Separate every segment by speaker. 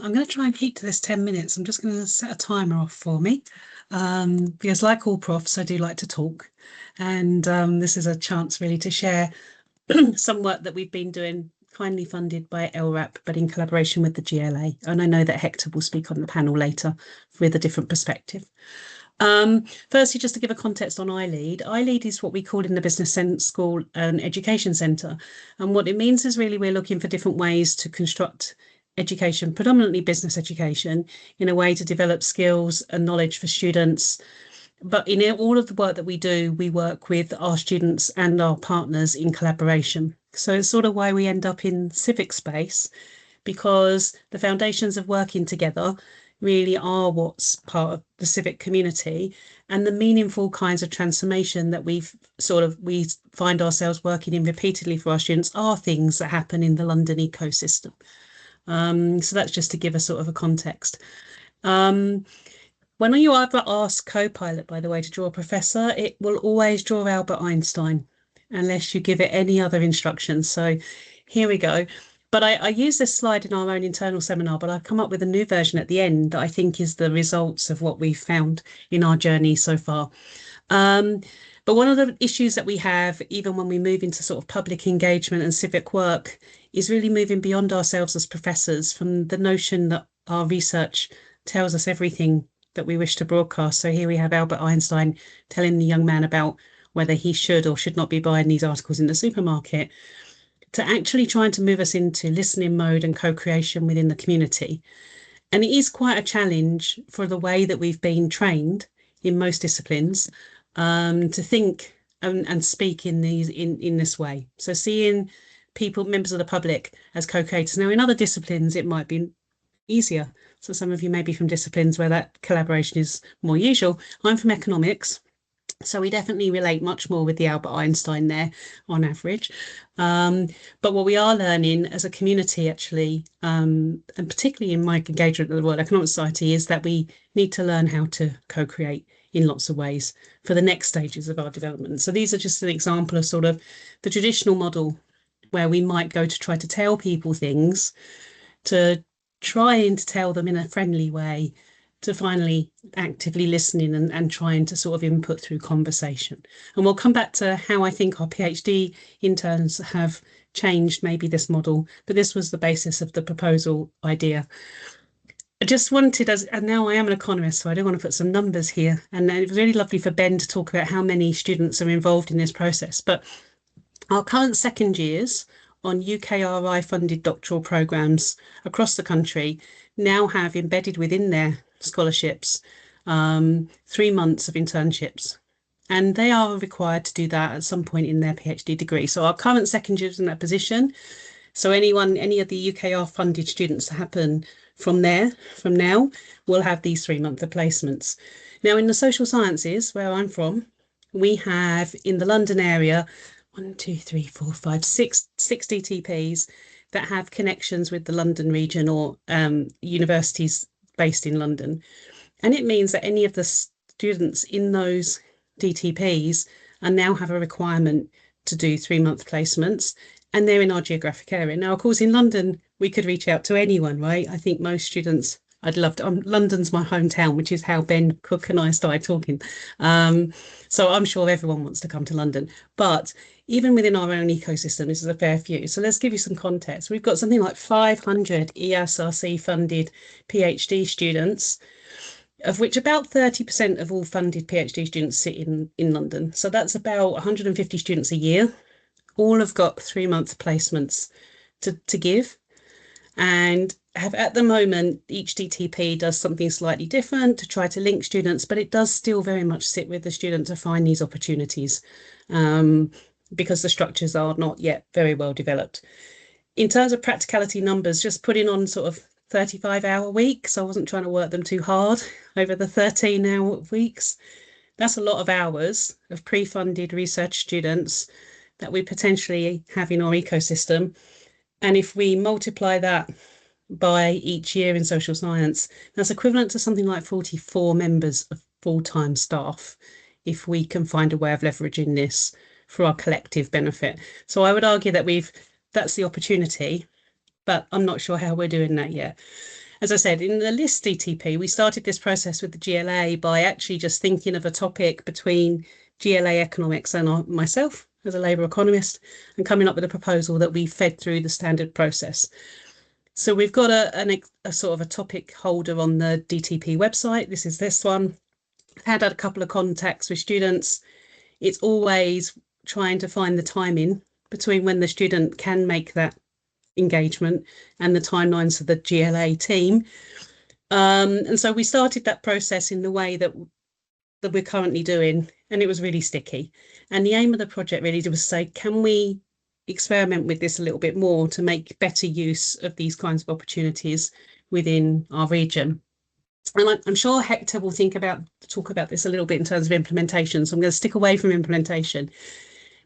Speaker 1: I'm going to try and keep to this 10 minutes. I'm just going to set a timer off for me because like all profs, I do like to talk. And this is a chance really to share some work that we've been doing, kindly funded by LRaPP, but in collaboration with the GLA. And I know that Hector will speak on the panel later with a different perspective. Firstly, just to give a context on iLead. iLead is what we call in the Business School an education centre. And what it means is really we're looking for different ways to construct education, predominantly business education, in a way to develop skills and knowledge for students. But in all of the work that we do, we work with our students and our partners in collaboration. So it's sort of why we end up in civic space, because the foundations of working together really are what's part of the civic community, and the meaningful kinds of transformation that we find ourselves working in repeatedly for our students are things that happen in the London ecosystem. So that's just to give a sort of a context. When you ever ask Copilot, by the way, to draw a professor, it will always draw Albert Einstein unless you give it any other instructions. So here we go. But I use this slide in our own internal seminar, but I've come up with a new version at the end that I think is the results of what we've found in our journey so far. But one of the issues that we have, even when we move into sort of public engagement and civic work, is really moving beyond ourselves as professors from the notion that our research tells us everything that we wish to broadcast. So here we have Albert Einstein telling the young man about whether he should or should not be buying these articles in the supermarket, to actually trying to move us into listening mode and co-creation within the community. And it is quite a challenge for the way that we've been trained in most disciplines to think and speak in this way. So seeing people, members of the public, as co-creators. Now, in other disciplines, it might be easier. So some of you may be from disciplines where that collaboration is more usual. I'm from economics, so we definitely relate much more with the Albert Einstein there on average. But what we are learning as a community, actually, and particularly in my engagement with the World Economic Society, is that we need to learn how to co-create in lots of ways for the next stages of our development. So these are just an example of sort of the traditional model where we might go to try to tell people things, to trying to tell them in a friendly way, to finally actively listening and trying to sort of input through conversation. And we'll come back to how I think our PhD interns have changed maybe this model, but this was the basis of the proposal idea. I just wanted, and now I am an economist, so I do want to put some numbers here. And it was really lovely for Ben to talk about how many students are involved in this process. But our current second years on UKRI funded doctoral programmes across the country now have embedded within their scholarships 3 months of internships, and they are required to do that at some point in their PhD degree. So our current second years in that position, so any of the UKR funded students that happen from now, will have these 3 month placements. Now in the social sciences, where I'm from, we have in the London area 1, 2, 3, 4, 5, 6 DTPs that have connections with the London region or universities based in London. And it means that any of the students in those DTPs are now have a requirement to do 3 month placements, and they're in our geographic area. Now, of course, in London, we could reach out to anyone, right? I think most students, I'd love to, London's my hometown, which is how Ben Cook and I started talking. So I'm sure everyone wants to come to London, but even within our own ecosystem, this is a fair few. So let's give you some context. We've got something like 500 ESRC funded PhD students, of which about 30% of all funded PhD students sit in London. So that's about 150 students a year. All have got 3 month placements to give, and have at the moment, each DTP does something slightly different to try to link students, but it does still very much sit with the student to find these opportunities because the structures are not yet very well developed. In terms of practicality numbers, just putting on sort of 35-hour weeks, I wasn't trying to work them too hard over the 13-hour weeks. That's a lot of hours of pre-funded research students that we potentially have in our ecosystem. And if we multiply that by each year in social science, that's equivalent to something like 44 members of full-time staff, if we can find a way of leveraging this for our collective benefit. So I would argue that that's the opportunity, but I'm not sure how we're doing that yet. as I said, in the list DTP, we started this process with the GLA by actually just thinking of a topic between GLA economics and myself as a Labour economist, and coming up with a proposal that we fed through the standard process. So we've got a sort of a topic holder on the DTP website. This is this one. I've had a couple of contacts with students. It's always trying to find the timing between when the student can make that engagement and the timelines of the GLA team. And so we started that process in the way that we're currently doing, and it was really sticky. And the aim of the project really was to say, can we experiment with this a little bit more to make better use of these kinds of opportunities within our region? And I'm sure Hector will talk about this a little bit in terms of implementation. So I'm going to stick away from implementation.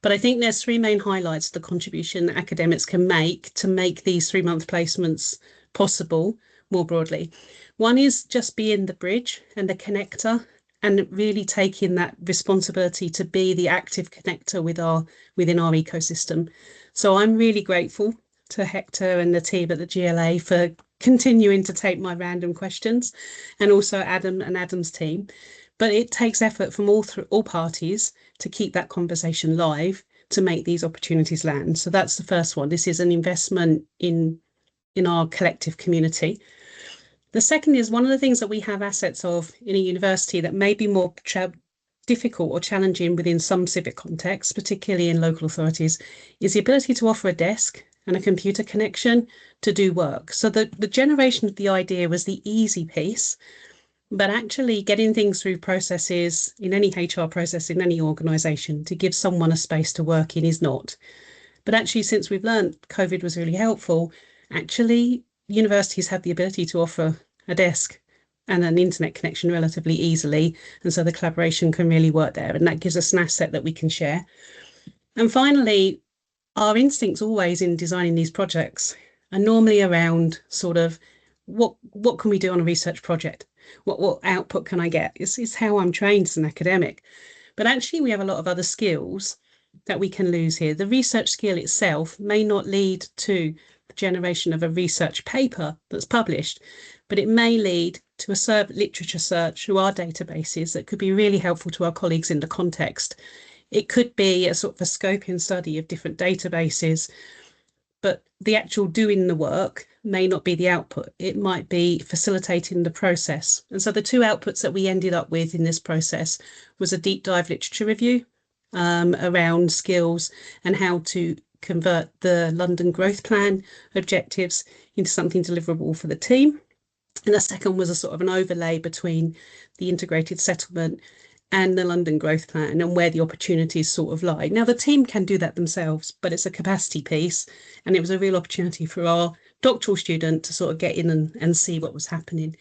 Speaker 1: But I think there's three main highlights of the contribution that academics can make to make these 3-month placements possible more broadly. One is just being the bridge and the connector, and really taking that responsibility to be the active connector within our ecosystem. So I'm really grateful to Hector and the team at the GLA for continuing to take my random questions, and also Adam and Adam's team. But it takes effort from all parties to keep that conversation live to make these opportunities land. So that's the first one. This is an investment in our collective community. The second is one of the things that we have assets of in a university that may be more difficult or challenging within some civic contexts, particularly in local authorities, is the ability to offer a desk and a computer connection to do work. So the generation of the idea was the easy piece, but actually getting things through processes in any HR process in any organisation to give someone a space to work in is not. But actually, since we've learned COVID was really helpful, actually universities have the ability to offer a desk and an internet connection relatively easily, and so the collaboration can really work there, and that gives us an asset that we can share. And finally, our instincts always in designing these projects are normally around sort of what can we do on a research project? What output can I get? It's how I'm trained as an academic. But actually we have a lot of other skills that we can lose here. The research skill itself may not lead to the generation of a research paper that's published, but it may lead to a literature search through our databases that could be really helpful to our colleagues in the context. It could be a sort of a scoping study of different databases, but the actual doing the work may not be the output. It might be facilitating the process. And so the two outputs that we ended up with in this process was a deep dive literature review around skills and how to convert the London Growth Plan objectives into something deliverable for the team. And the second was a sort of an overlay between the integrated settlement and the London Growth Plan and where the opportunities sort of lie. Now, the team can do that themselves, but it's a capacity piece, and it was a real opportunity for our doctoral student to sort of get in and see what was happening.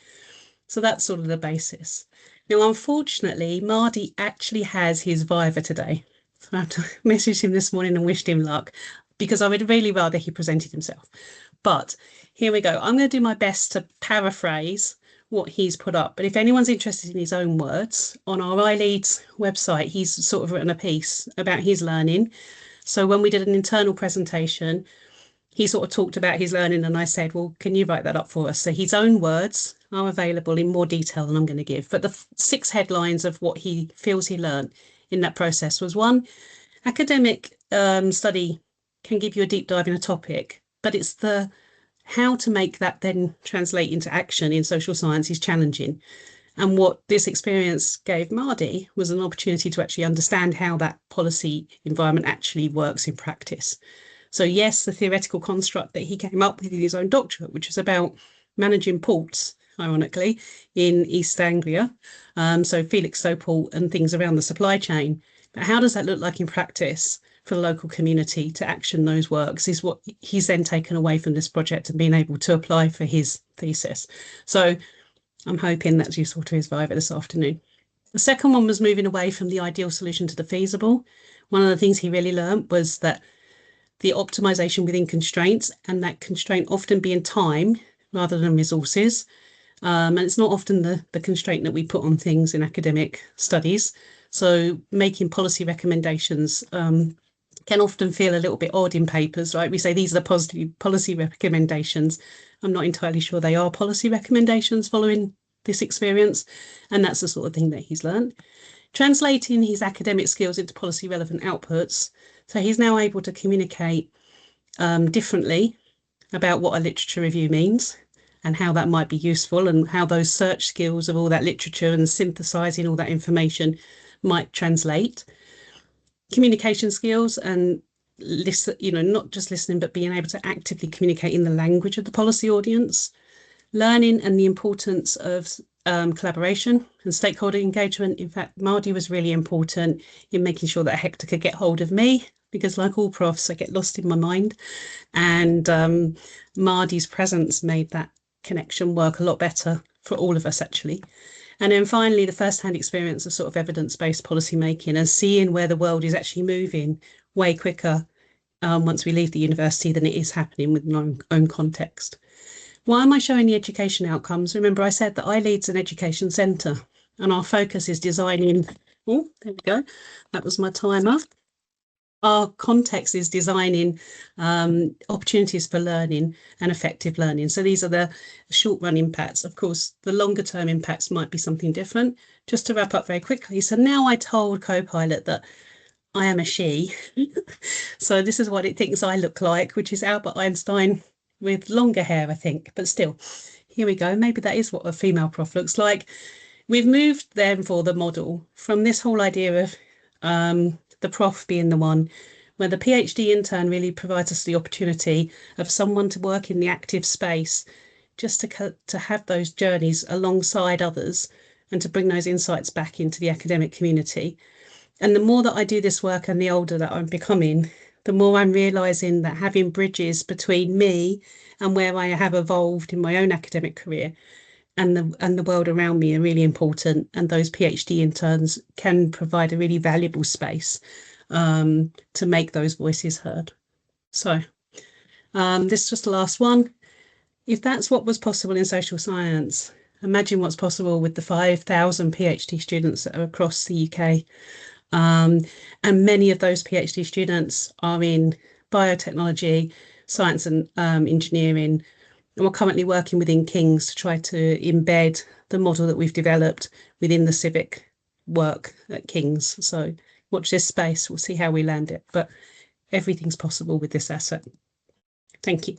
Speaker 1: So that's sort of the basis. Now, unfortunately, Mardi actually has his Viva today. So I have to message him this morning and wished him luck, because I would really rather he presented himself. But here we go. I'm going to do my best to paraphrase what he's put up. But if anyone's interested in his own words, on our iLeads website, he's sort of written a piece about his learning. So when we did an internal presentation, he sort of talked about his learning, and I said, well, can you write that up for us? So his own words are available in more detail than I'm going to give. But the 6 headlines of what he feels he learned in that process was: 1, academic study can give you a deep dive in a topic, but it's the how to make that then translate into action in social science is challenging. And what this experience gave Mardi was an opportunity to actually understand how that policy environment actually works in practice. So yes, the theoretical construct that he came up with in his own doctorate, which was about managing ports, ironically, in East Anglia, so Felixstowe and things around the supply chain. But how does that look like in practice for the local community to action those works is what he's then taken away from this project and been able to apply for his thesis. So I'm hoping that's useful to his Viva this afternoon. The second one was moving away from the ideal solution to the feasible. One of the things he really learned was that the optimization within constraints, and that constraint often being time rather than resources. And it's not often the constraint that we put on things in academic studies. So making policy recommendations can often feel a little bit odd in papers, right? We say these are the positive policy recommendations. I'm not entirely sure they are policy recommendations following this experience, and that's the sort of thing that he's learned. Translating his academic skills into policy relevant outputs, so he's now able to communicate differently about what a literature review means and how that might be useful, and how those search skills of all that literature and synthesizing all that information might translate. Communication skills and listen, not just listening, but being able to actively communicate in the language of the policy audience. Learning and the importance of collaboration and stakeholder engagement. In fact, Mardi was really important in making sure that Hector could get hold of me, because like all profs, I get lost in my mind. And Mardi's presence made that connection work a lot better for all of us, actually. And then finally, the first-hand experience of sort of evidence-based policy making and seeing where the world is actually moving way quicker once we leave the university than it is happening within our own context. Why am I showing the education outcomes? Remember, I said that iLeads an education centre, and our focus is designing. Oh, there we go. That was my timer. Our context is designing opportunities for learning and effective learning. So these are the short-run impacts. Of course, the longer-term impacts might be something different. Just to wrap up very quickly. So now I told Copilot that I am a she. So this is what it thinks I look like, which is Albert Einstein with longer hair, I think. But still, here we go. Maybe that is what a female prof looks like. We've moved, therefore, the model from this whole idea of the prof being the one where the PhD intern really provides us the opportunity of someone to work in the active space, just to have those journeys alongside others and to bring those insights back into the academic community. And the more that I do this work and the older that I'm becoming, the more I'm realising that having bridges between me and where I have evolved in my own academic career and the world around me are really important. And those PhD interns can provide a really valuable space to make those voices heard. So this is just the last one. If that's what was possible in social science, imagine what's possible with the 5,000 PhD students that are across the UK. And many of those PhD students are in biotechnology, science and engineering. And we're currently working within King's to try to embed the model that we've developed within the civic work at King's. So watch this space, we'll see how we land it. But everything's possible with this asset. Thank you.